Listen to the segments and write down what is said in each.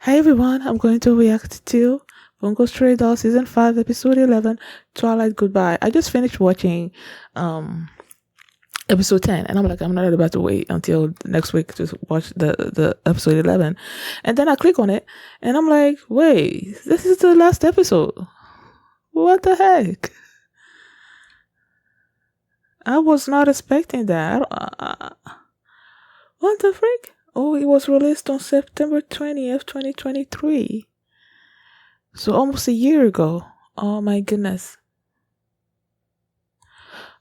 Hey everyone, I'm going to react to Bungo Stray Doll Season 5, Episode 11, Twilight Goodbye. I just finished watching Episode 10, and I'm like, I'm not about to wait until next week to watch the Episode 11. And then I click on it, and I'm like, wait, this is the last episode. What the heck? I was not expecting that. What the freak? Oh, it was released on September 20th, 2023. So almost a year ago. Oh my goodness.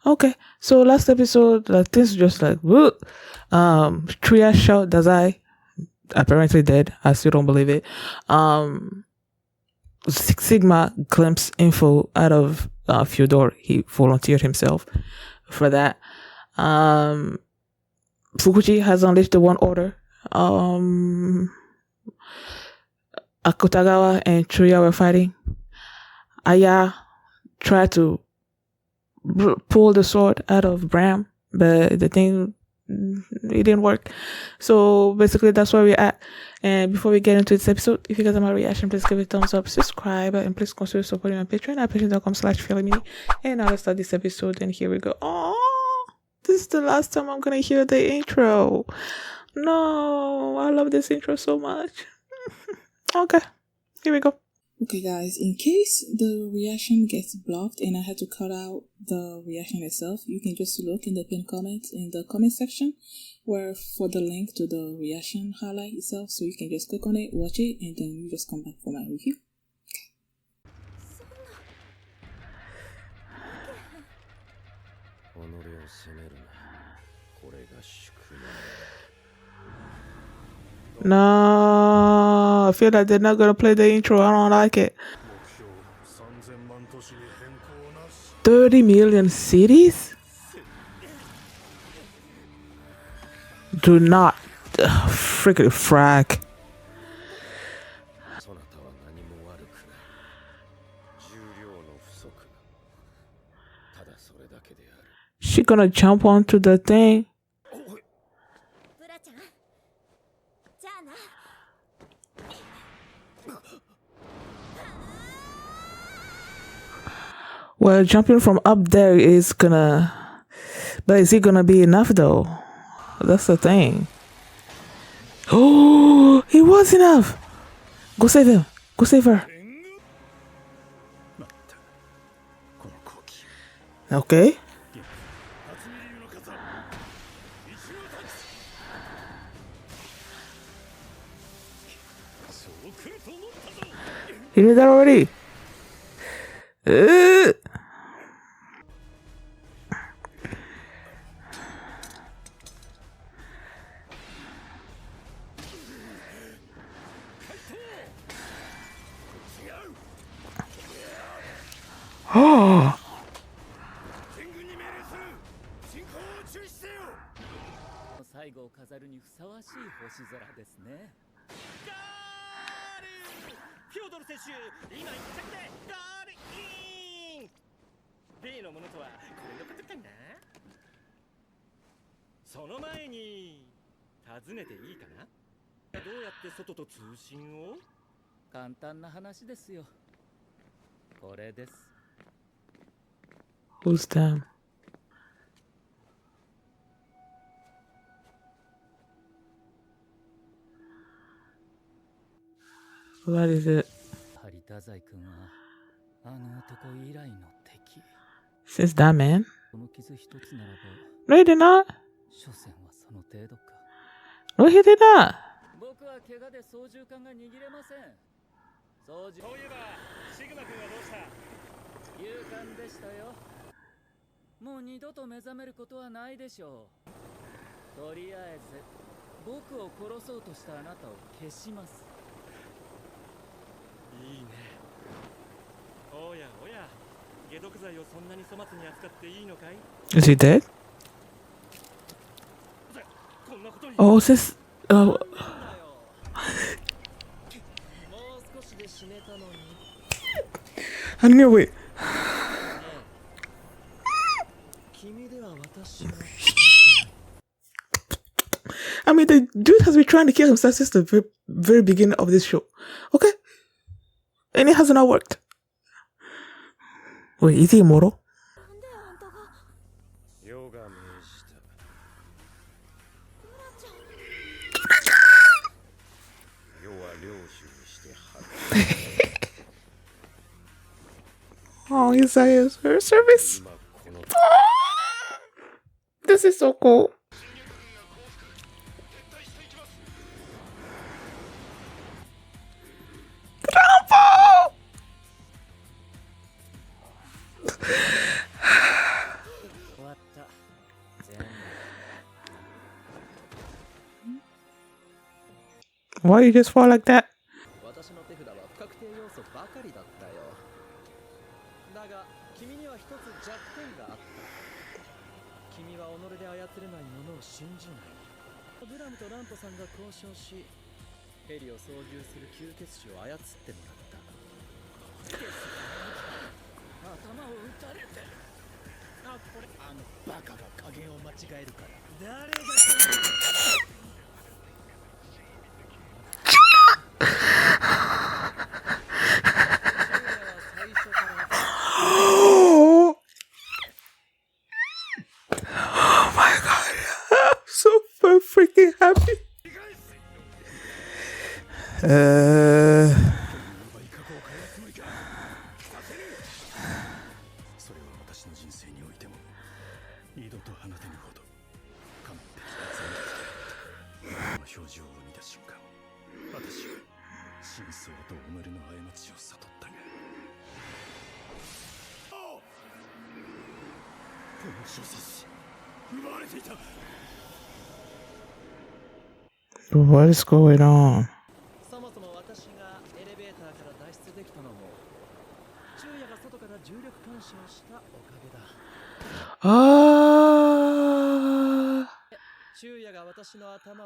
Okay, so last episode, things just like, whoop. Chuuya shot Dazai, apparently dead. I still don't believe it. Sigma glimpsed info out of Fyodor. He volunteered himself for that. Fukuchi has unleashed the one order. Akutagawa and Chuuya were fighting. Aya tried to pull the sword out of Bram, but the thing, it didn't work. So basically that's where we're at. And before we get into this episode, if you guys have my reaction, please give it a thumbs up, subscribe, and please consider supporting my Patreon at patreon.com/feelingme. And now let's start this episode, and here we go. Oh, this is the last time I'm gonna hear the intro. No, I love this intro so much. Okay, here we go. Okay guys, in case the reaction gets blocked and I had to cut out the reaction itself, you can just look in the pinned comment in the comment section where for the link to the reaction highlight itself, so you can just click on it, watch it, and then you just come back for my review. No, I feel like they're not gonna play the intro. I don't like it. 30 million cities? Do not freaking frag. She gonna jump onto the thing? Well, jumping from up there is gonna... But is it gonna be enough though? That's the thing. Oh, it was enough! Go save him! Go save her! Okay. You knew that already? Oh! Who's them? What is it? Since that man? No, he did not. No, he did not. Is he dead? Oh, since I knew it. I mean, the dude has been trying to kill himself since the very beginning of this show. Okay? And it has not worked. Wait, is he immortal? Oh, he's at his service. This is so cool. Bravo! Why you just fall like that? Oh my god, I'm so freaking happy. What is going on?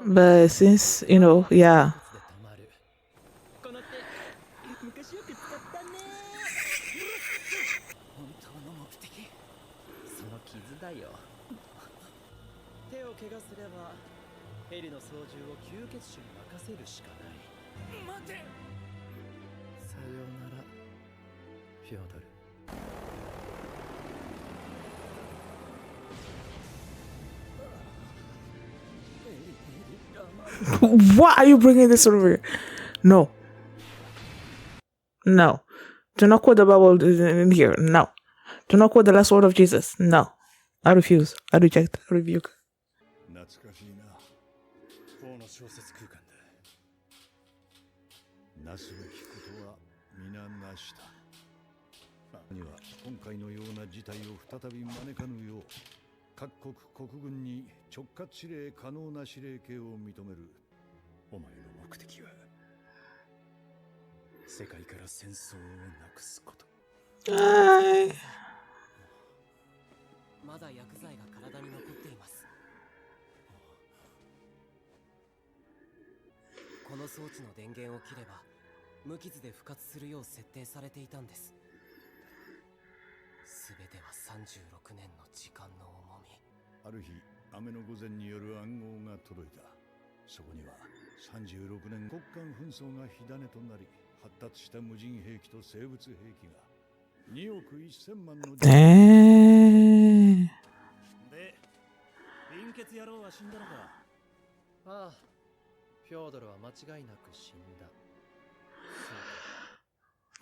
But since, you know, yeah. Why are you bringing this over here? No. No. Do not quote the Bible in here. No. Do not quote the last word of Jesus. No. I refuse. I reject. I rebuke.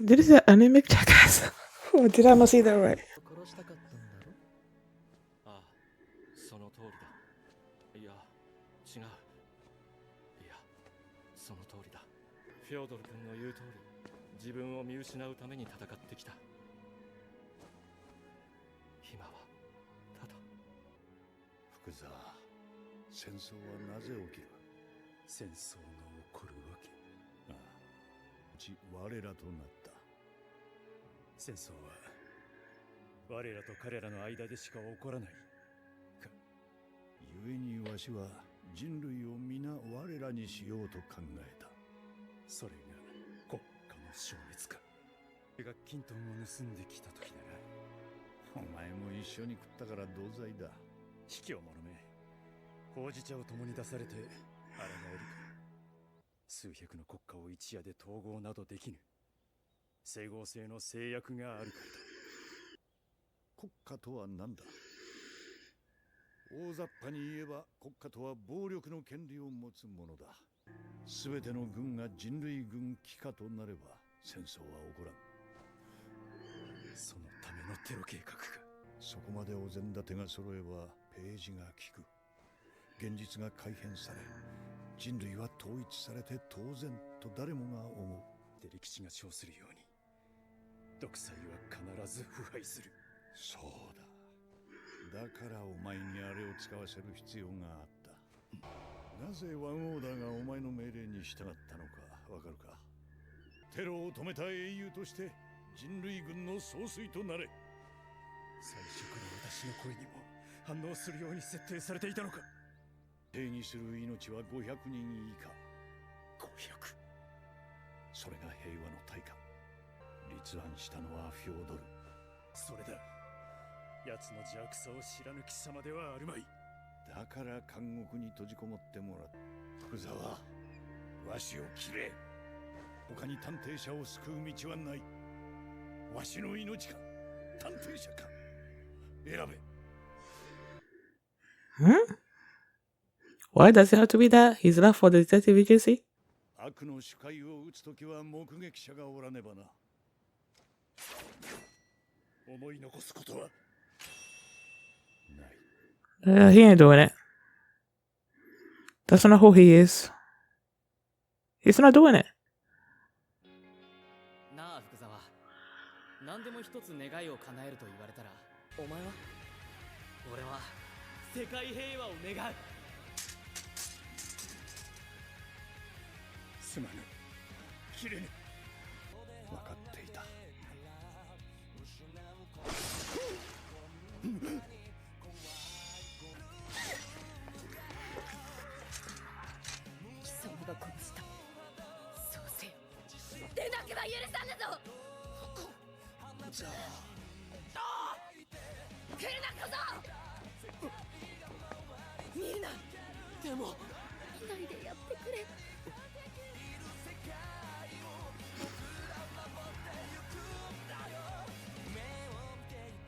Did it say anemic jackass? Or did I not see that right? Fyodor 君の言う通り、自分を見失うために戦ってきた。今はただ。福沢、戦争はなぜ起きる？戦争が起こるわけ。ああ、うち我らとなった。戦争は我らと彼らの間でしか起こらないか。故にわしは人類を皆我らにしようと考えた。それが国家の消滅か。俺が金トンを盗んできた時なら。お前も一緒に食ったから同罪だ。卑怯者め。ほうじ茶を共に出されて抗えるか。数百の国家を一夜で統合などできぬ。整合性の制約があるからだ。国家とは何だ。大雑把に言えば国家とは暴力の権利を持つものだ。すべての軍が人類軍帰化となれば戦争は起こらん。そのためのテロ計画か。そこまでお膳立てが揃えばページが利く。現実が改変され人類は統一されて当然と誰もが思う。で歴史が称するように独裁は必ず腐敗する。そうだ。だからお前にあれを使わせる必要があった。なぜワンオーダーがお前の命令に従ったのかわかるか。テロを止めた英雄として人類軍の総帥となれ。最初から私の声にも反応するように設定されていたのか。定義する命は500人以下。500。それが平和の対価。立案したのはフョードル。それだ。奴の邪悪さを知らぬ貴様ではあるまい。だから監獄に閉じこもってもらった。福沢、わしを切れ。他に探偵者を救う道はない。わしの命か探偵者か選べ。Why does it have to be that? He's left for the detective agency? 悪の主械を撃つときは目撃者がおらねばな。思い残すことはない。He ain't doing it. That's not who he is. He's not doing it. なあ福沢、何でも一つ願いを叶えると言われたらお前は？俺は世界平和を願う。すまぬ。切れぬ。分かっていた。貴様が殺した。そうせよ。出なくは許さぬぞ。じゃあ来るな小僧。見るな。でも見ないでやってくれ。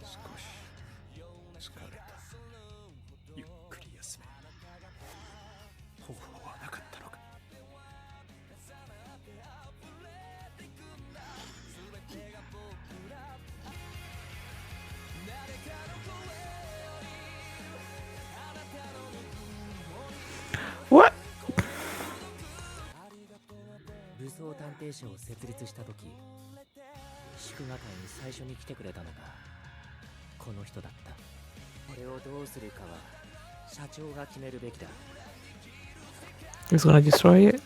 少し疲れた。ゆっくり休め。方法はなかったのか。What? 武装探偵社を設立した時、祝賀会に最初に来てくれたのがこの人だった。これをどうするかは社長が決めるべきだ。He's gonna destroy it?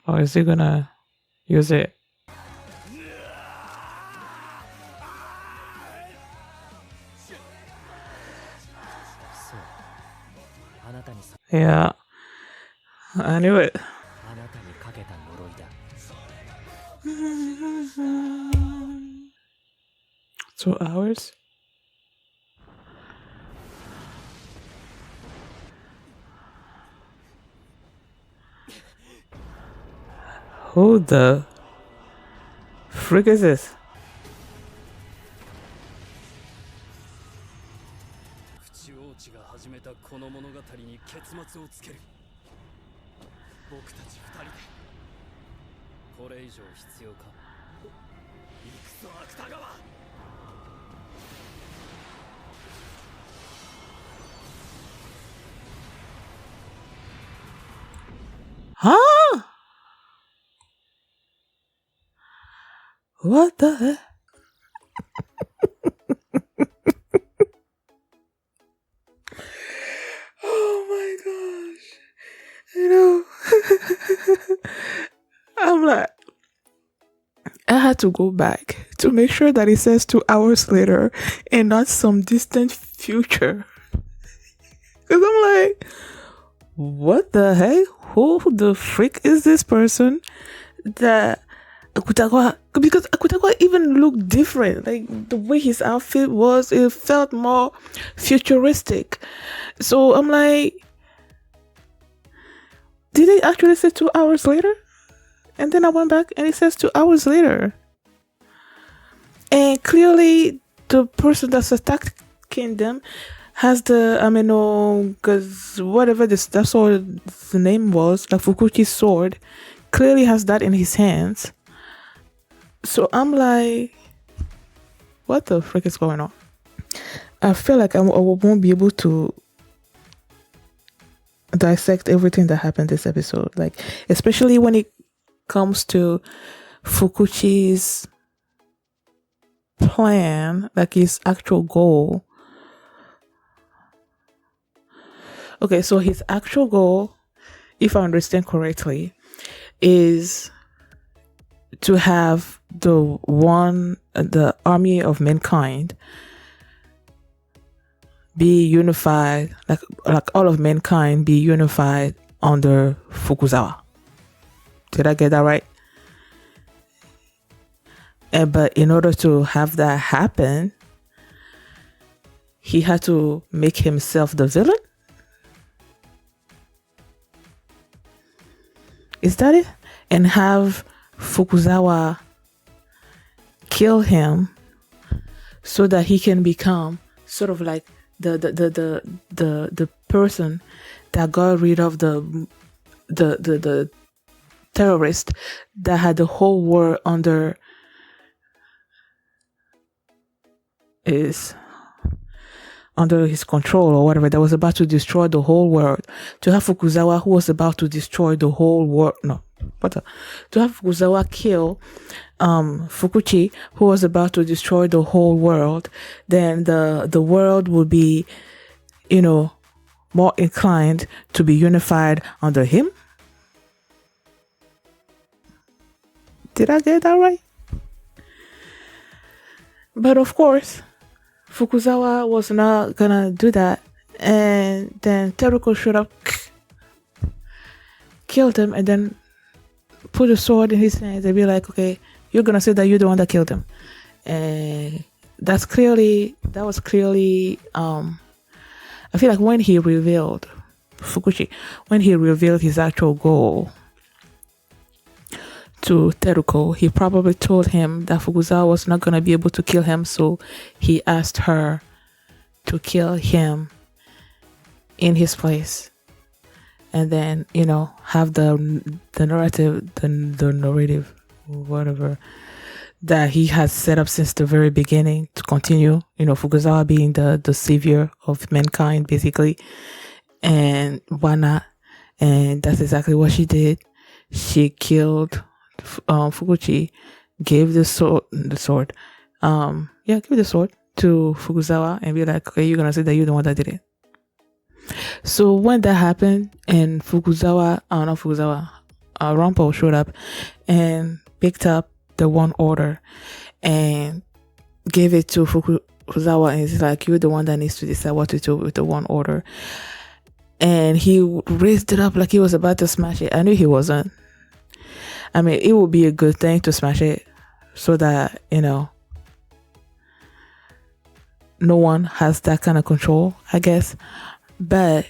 Or is he gonna use it? Yeah, I knew it. あなたにかけた呪いだ。2 hours? Who the frick is this? プチ王子が始めたこの物語に結末をつける。僕たち二人でこれ以上必要か。行くぞ芥川。Huh? What the heck? Oh my gosh. You know, I'm like, I had to go back to make sure that it says 2 hours later and not some distant future. Because I'm like, what the heck? Who the frick is this person? That Akutagawa, because Akutagawa even looked different. Like the way his outfit was, it felt more futuristic. So I'm like, did it actually say 2 hours later? And then I went back and it says 2 hours later. And clearly the person that's attacking them has the because whatever that sword's name was, like Fukuchi's sword, clearly has that in his hands. So I'm like, what the frick is going on? I feel like I won't be able to dissect everything that happened this episode, like especially when it comes to Fukuchi's plan, like his actual goal. Okay, so his actual goal, if I understand correctly, is to have the army of mankind be unified, like all of mankind be unified under Fukuzawa. Did I get that right? But in order to have that happen, he had to make himself the villain? Is that it? And have Fukuzawa kill him so that he can become sort of like the person that got rid of the terrorist that had the whole world under his control, or whatever, that was about to destroy the whole world. To have Fukuzawa, who was about to destroy the whole world, to have Fukuzawa kill Fukuchi, who was about to destroy the whole world, then the world would be, more inclined to be unified under him. Did I get that right? But of course, Fukuzawa was not gonna do that, and then Teruko showed up, killed him, and then put a sword in his hands and be like, okay, you're gonna say that you're the one that killed him. And that was clearly I feel like when he revealed Fukuchi, when he revealed his actual goal to Teruko, he probably told him that Fukuzawa was not gonna be able to kill him, so he asked her to kill him in his place. And then, have the narrative, whatever, that he has set up since the very beginning to continue, Fukuzawa being the savior of mankind, basically. And why not? And that's exactly what she did. She killed Fukuchi, gave the sword, give the sword to Fukuzawa and be like, okay, you're gonna say that you're the one that did it. So when that happened and Rampo showed up and picked up the one order and gave it to Fukuzawa, and he's like, you're the one that needs to decide what to do with the one order. And he raised it up like he was about to smash it. I knew he wasn't. I mean, it would be a good thing to smash it so that, no one has that kind of control, I guess. But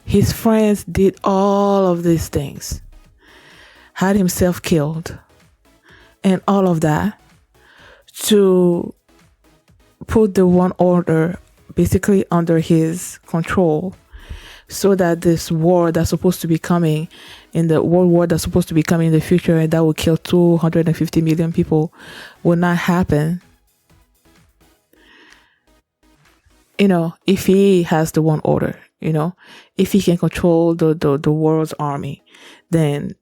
his friends did all of these things, had himself killed, and all of that to put the one order basically under his control, so that this war that's supposed to be coming in the world war that's supposed to be coming in the future and that will kill 250 million people will not happen. If he has the one order, if he can control the world's army, then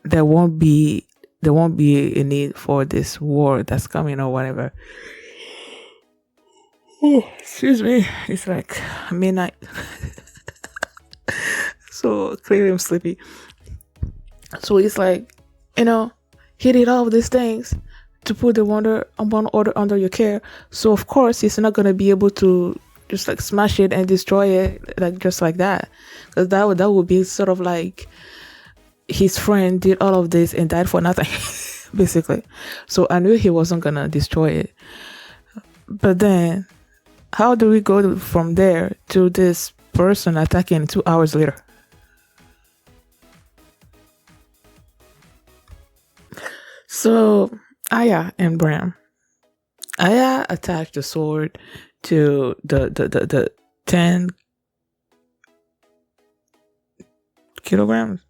there won't be a need for this war that's coming or whatever. Oh, excuse me. It's like midnight. So clearly I'm sleepy. So it's like, he did all of these things to put the one order under your care. So of course he's not gonna be able to just like smash it and destroy it like just like that, because that would be sort of like his friend did all of this and died for nothing, basically. So I knew he wasn't gonna destroy it. But then, how do we go from there to this person attacking 2 hours later? So Aya and Bram. Aya attached the sword to the 10 kilograms.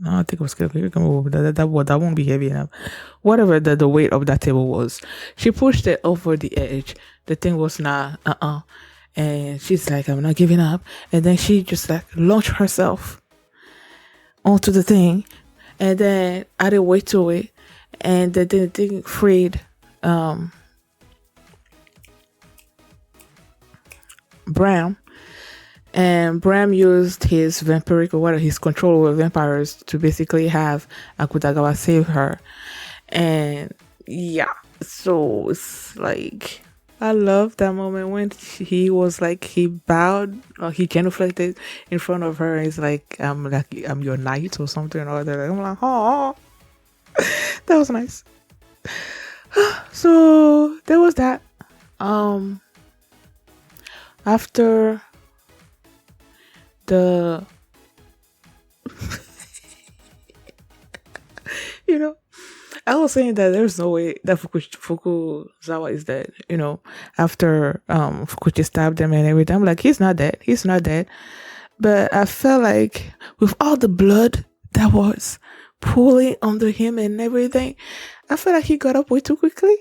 No, I think it was kilograms. That won't be heavy enough. Whatever the weight of that table was, she pushed it over the edge. The thing was not and she's like, I'm not giving up. And then she just like launched herself onto the thing, and then added weight to it, and the thing freed Bram. And Bram used his vampiric or whatever, his control over vampires to basically have Akutagawa save her. And yeah, so it's like, I love that moment when he was like, he bowed or he genuflected in front of her. And he's like, I'm your knight or something or other. I'm like, oh, that was nice. So there was that. After the I was saying that there's no way that Fukuzawa is dead, after Fukuchi stabbed him and everything. I'm like, he's not dead. But I felt like with all the blood that was pooling under him and everything, I felt like he got up way too quickly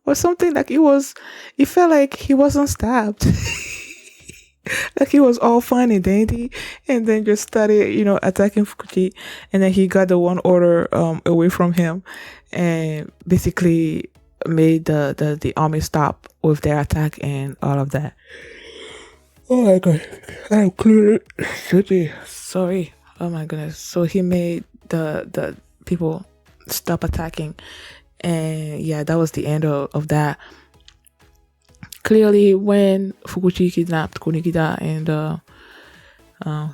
or something. Like it felt like he wasn't stabbed. Like he was all fine and dandy, and then just started, attacking Fukuchi, and then he got the one order away from him, and basically made the army stop with their attack and all of that. Oh my god, I'm clear. Sorry. Oh my goodness. So he made the people stop attacking, and yeah, that was the end of that. Clearly, when Fukuchi kidnapped Kunikida and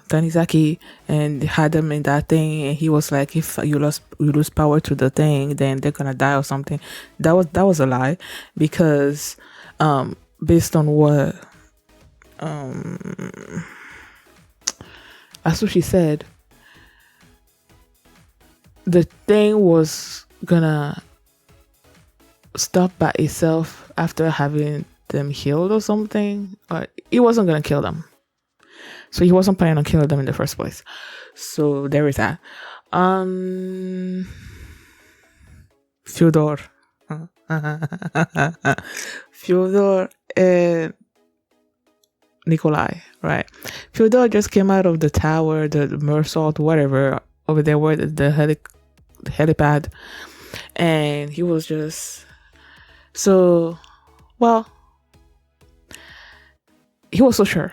Tanizaki and had them in that thing, and he was like, if you lose power to the thing, then they're gonna die or something. That was a lie, because based on what Asushi said, the thing was gonna stop by itself after having them healed or something, or he wasn't gonna kill them, so he wasn't planning on killing them in the first place. So there is that. Fyodor and Nicolai, right? Fyodor just came out of the tower, the Mersalt, whatever, over there where the helipad, and he was just he was so sure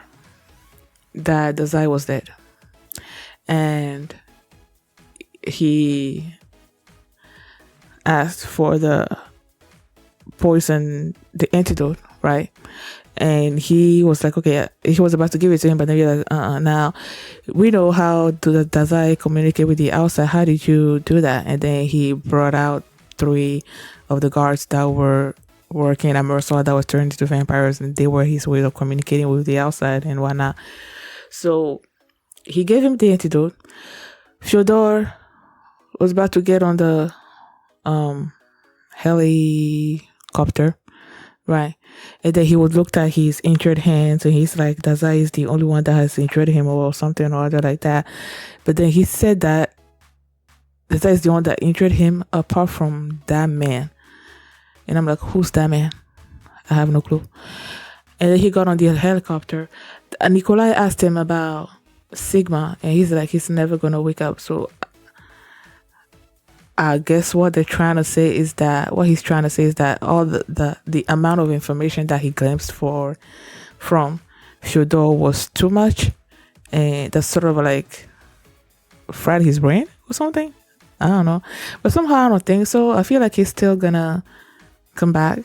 that Dazai was dead, and he asked for the antidote, right? And he was like, okay, he was about to give it to him, but then you're like, now we know how the Dazai communicate with the outside. How did you do that? And then he brought out 3 of the guards that were working at Mersal that was turned into vampires, and they were his way of communicating with the outside and whatnot. So he gave him the antidote. Fyodor was about to get on the helicopter, right? And then he would look at his injured hands, and he's like, Dazai is the only one that has injured him or something or other like that. But then he said that Dazai is the one that injured him apart from that man. And I'm like, who's that man? I have no clue. And then he got on the helicopter. And Nicolai asked him about Sigma, and he's like, he's never gonna wake up. So I guess what he's trying to say is that all the amount of information that he glimpsed from Fyodor was too much, and that sort of like fried his brain or something. I don't know. But somehow I don't think so. I feel like he's still gonna come back.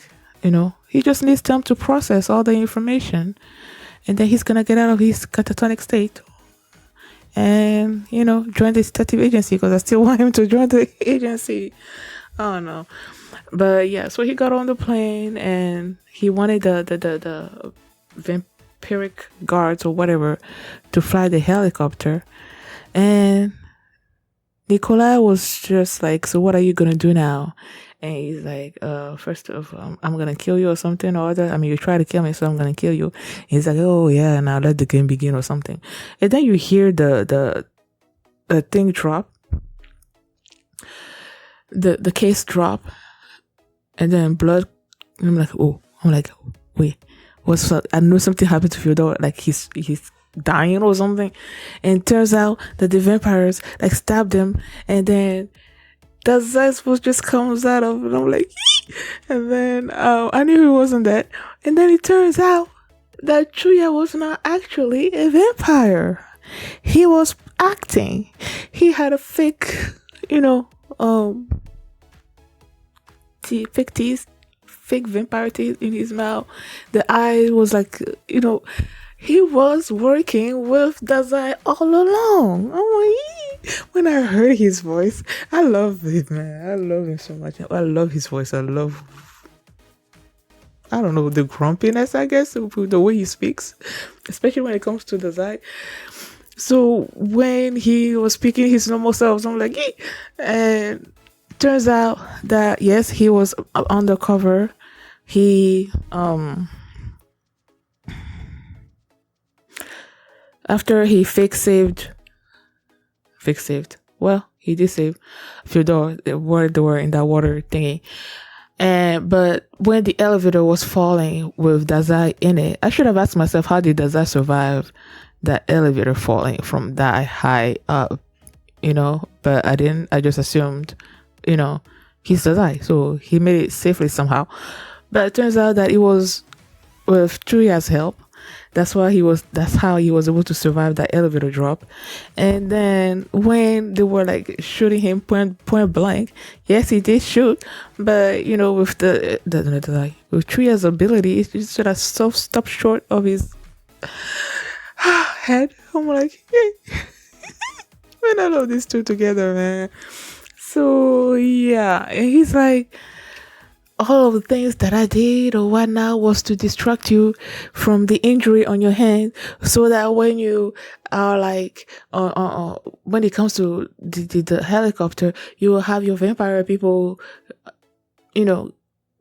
He just needs time to process all the information. And then he's gonna get out of his catatonic state and, join the detective agency, because I still want him to join the agency. I don't know. But yeah, so he got on the plane and he wanted the vampiric guards or whatever to fly the helicopter. And Nicolai was just like, so what are you gonna do now? And he's like, first of I'm gonna kill you or something or other. I mean, you try to kill me, so I'm gonna kill you. And he's like, oh yeah, now let the game begin or something. And then you hear the thing drop, the case drop, and then blood. And I'm like, wait, what's up? I know something happened to Fyodor, like he's dying or something. And it turns out that the vampires like stabbed him, and then Dazai's voice just comes out of it. And I'm like, and then I knew he wasn't that. And then it turns out that Chuuya was not actually a vampire. He was acting. He had a fake, fake teeth, fake vampire teeth in his mouth. The eye was like, he was working with Dazai all along. Oh my! When I heard his voice, I love it, man. I love him so much. I love his voice. I don't know, the grumpiness, I guess, the way he speaks, especially when it comes to Dazai. So when he was speaking his normal self, I'm like, and turns out that yes, he was undercover. He after he fake saved. Well, he did save Fyodor, where they were in that water thingy. But when the elevator was falling with Dazai in it, I should have asked myself, how did Dazai survive that elevator falling from that high up? But I didn't. I just assumed, he's Dazai, so he made it safely somehow. But it turns out that it was with Chuuya's help. That's how he was able to survive that elevator drop. And then when they were like shooting him point blank, yes, he did shoot, but with with Chuuya's ability, it just sort of stopped short of his head. I'm like, yay. Man, I love these two together, man. So yeah, and he's like, all of the things that I did or whatnot was to distract you from the injury on your hand, so that when you are like, when it comes to the helicopter, you will have your vampire people,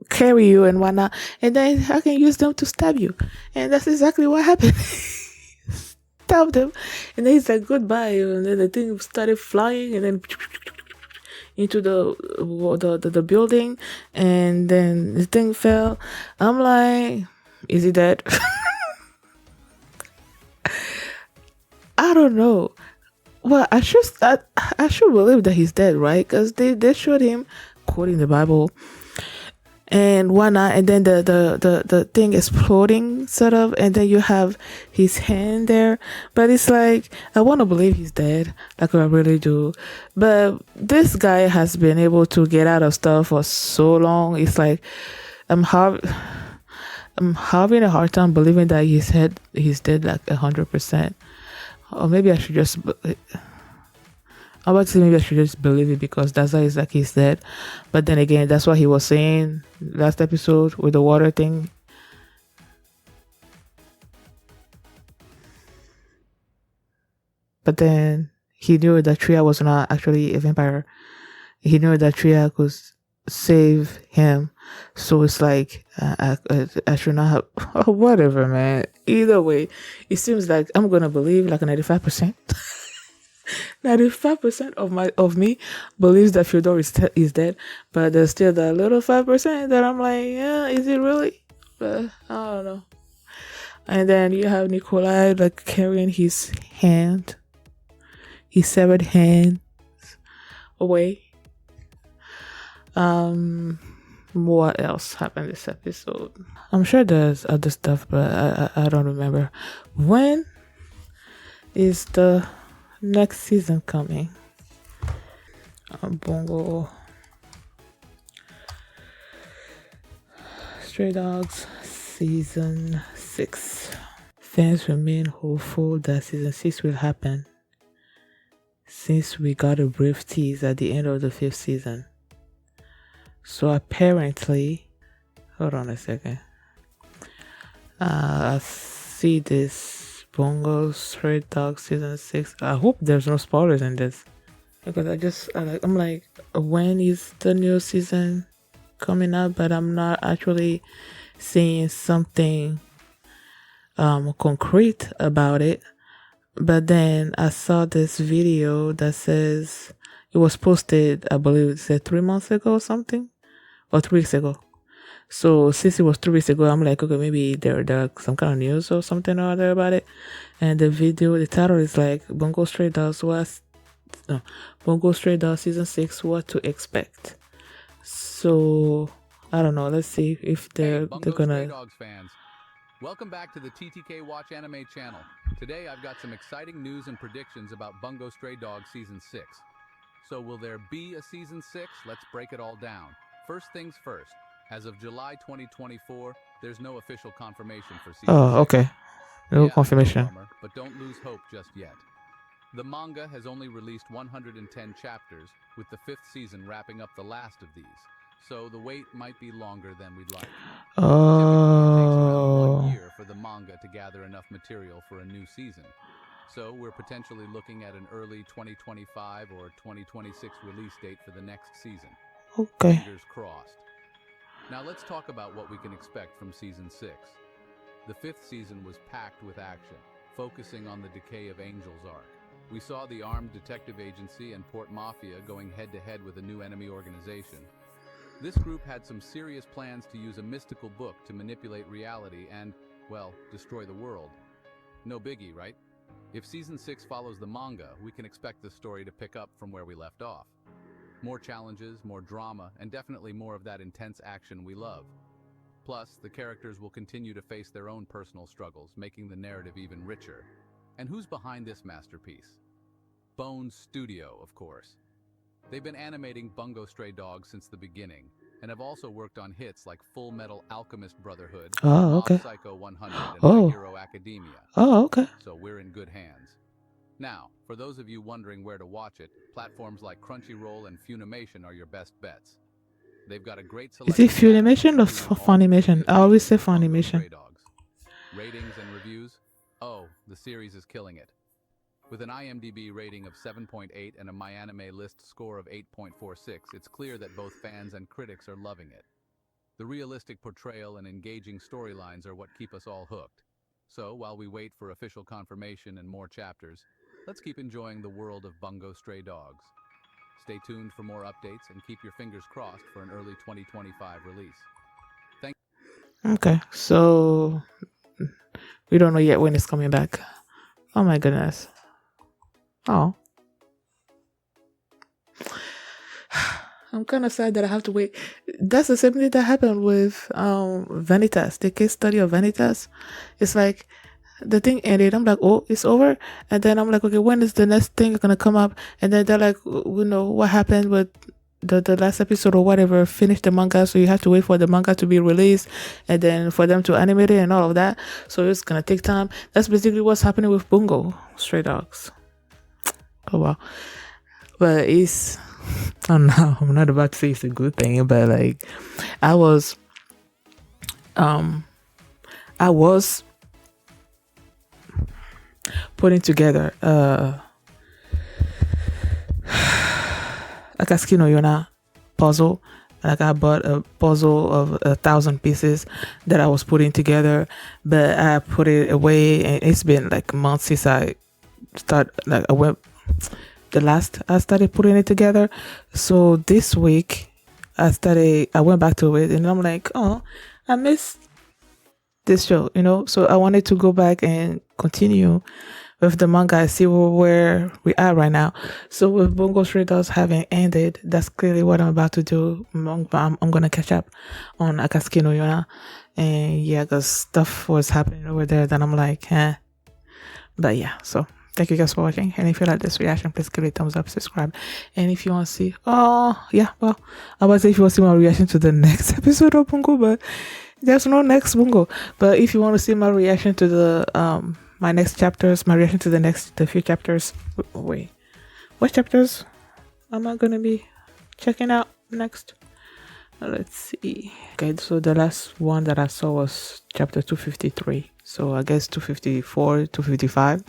carry you and whatnot, and then I can use them to stab you. And that's exactly what happened. Stabbed him, and then he's like, goodbye, and then the thing started flying, and then into the building, and then the thing fell. I'm like, is he dead? I don't know. Well, I should believe that he's dead, right? Because they showed him quoting the Bible and whatnot, and then the thing exploding sort of, and then you have his hand there. But it's like, I want to believe he's dead, like I really do. But this guy has been able to get out of stuff for so long. It's like I'm having a hard time believing that he's dead like 100%. Or maybe I should just. I'm about to say maybe I should just believe it, because Dazai is like he's dead. But then again, that's what he was saying last episode with the water thing. But then he knew that Chuuya was not actually a vampire. He knew that Chuuya could save him. So it's like, I should not have. Whatever, man. Either way, it seems like I'm going to believe like 95%. 95% of me believes that Fyodor is dead, but there's still that little 5% that I'm like, yeah, is it really? But I don't know. And then you have Nicolai like carrying his severed hand away. What else happened this episode? I'm sure there's other stuff, but I don't remember. When is the next season coming? Bungo. Stray Dogs Season 6. Fans remain hopeful that Season 6 will happen, since we got a brief tease at the end of the 5th season. So apparently, hold on a second. I see this Bungo Stray Dogs Season 6. I hope there's no spoilers in this, because I'm like, when is the new season coming up? But I'm not actually seeing something concrete about it. But then I saw this video that says it was posted, I believe it said 3 months ago or something, or 3 weeks ago. So since it was 3 weeks ago, I'm like, okay, maybe there some kind of news or something or other about it. And the title is like Bungo Stray Dogs Season 6, What to Expect. So I don't know. Let's see if they're gonna. Stray Dogs fans, welcome back to the TTK Watch Anime channel. Today I've got some exciting news and predictions about Bungo Stray Dogs Season 6. So will there be a Season 6? Let's break it all down. First things first. As of July 2024, there's no official confirmation for Season 6. Oh, okay. No confirmation. Bummer, but don't lose hope just yet. The manga has only released 110 chapters, with the 5th season wrapping up the last of these. So the wait might be longer than we'd like. Typically, it takes around 1 year for the manga to gather enough material for a new season. So we're potentially looking at an early 2025 or 2026 release date for the next season. Okay. Fingers crossed. Now let's talk about what we can expect from Season 6. The 5th season was packed with action, focusing on the Decay of Angels arc. We saw the armed detective agency and Port Mafia going head-to-head with a new enemy organization. This group had some serious plans to use a mystical book to manipulate reality and, well, destroy the world. No biggie, right? If Season 6 follows the manga, we can expect the story to pick up from where we left off. More challenges, more drama, and definitely more of that intense action we love. Plus, the characters will continue to face their own personal struggles, making the narrative even richer. And who's behind this masterpiece? Bones Studio, of course. They've been animating Bungo Stray Dogs since the beginning, and have also worked on hits like Full Metal Alchemist Brotherhood, Mob Psycho 100, and My Hero Academia. Oh, okay. So we're in good hands. Now, for those of you wondering where to watch it, platforms like Crunchyroll and Funimation are your best bets. They've got a great selection. Is it Funimation or Funimation? I always say Funimation. Ratings and reviews? Oh, the series is killing it. With an IMDb rating of 7.8 and a MyAnimeList list score of 8.46, it's clear that both fans and critics are loving it. The realistic portrayal and engaging storylines are what keep us all hooked. So, while we wait for official confirmation and more chapters, let's keep enjoying the world of Bungo Stray Dogs. Stay tuned for more updates and keep your fingers crossed for an early 2025 release. Okay, so we don't know yet when it's coming back. Oh my goodness. Oh. I'm kind of sad that I have to wait. That's the same thing that happened with Vanitas, the case study of Vanitas. It's like the thing ended. I'm like, oh, it's over. And then I'm like, okay, when is the next thing going to come up? And then they're like, you know, what happened with the last episode or whatever, finished the manga. So you have to wait for the manga to be released and then for them to animate it and all of that. So it's going to take time. That's basically what's happening with Bungo Stray Dogs. Oh, wow. But it's... Oh no, I'm not about to say it's a good thing, but like I was putting together Akatsuki no Yona puzzle. Like I bought a puzzle of 1,000 pieces that I was putting together, but I put it away, and it's been like months since I started putting it together. So this week I went back to it, and I'm like, oh, I missed this show, you know. So I wanted to go back and continue with the manga and see where we are right now. So with Bungo Stray Dogs having ended, that's clearly what I'm about to do. I'm gonna catch up on Akatsuki no Yona, and yeah, because stuff was happening over there that I'm like, eh. But yeah, so Thank you guys for watching. And if you like this reaction, please give it a thumbs up, subscribe. And if you want to see, I was about to say if you want to see my reaction to the next episode of Bungo, but there's no next Bungo. But if you want to see my reaction to the my next chapters, my reaction to the few chapters. Wait, what chapters am I gonna be checking out next? Let's see. Okay, so the last one that I saw was chapter 253. So I guess 254, 255. So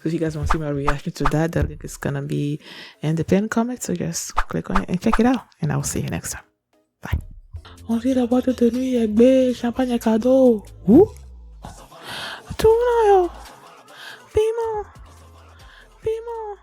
if you guys want to see my reaction to that, the link is gonna be in the pinned comment. So just click on it and check it out. And I will see you next time. Bye. On dit la boîte de nuit avec B, champagne et cadeau. Ouh! Tout là, yo! Piment! Piment!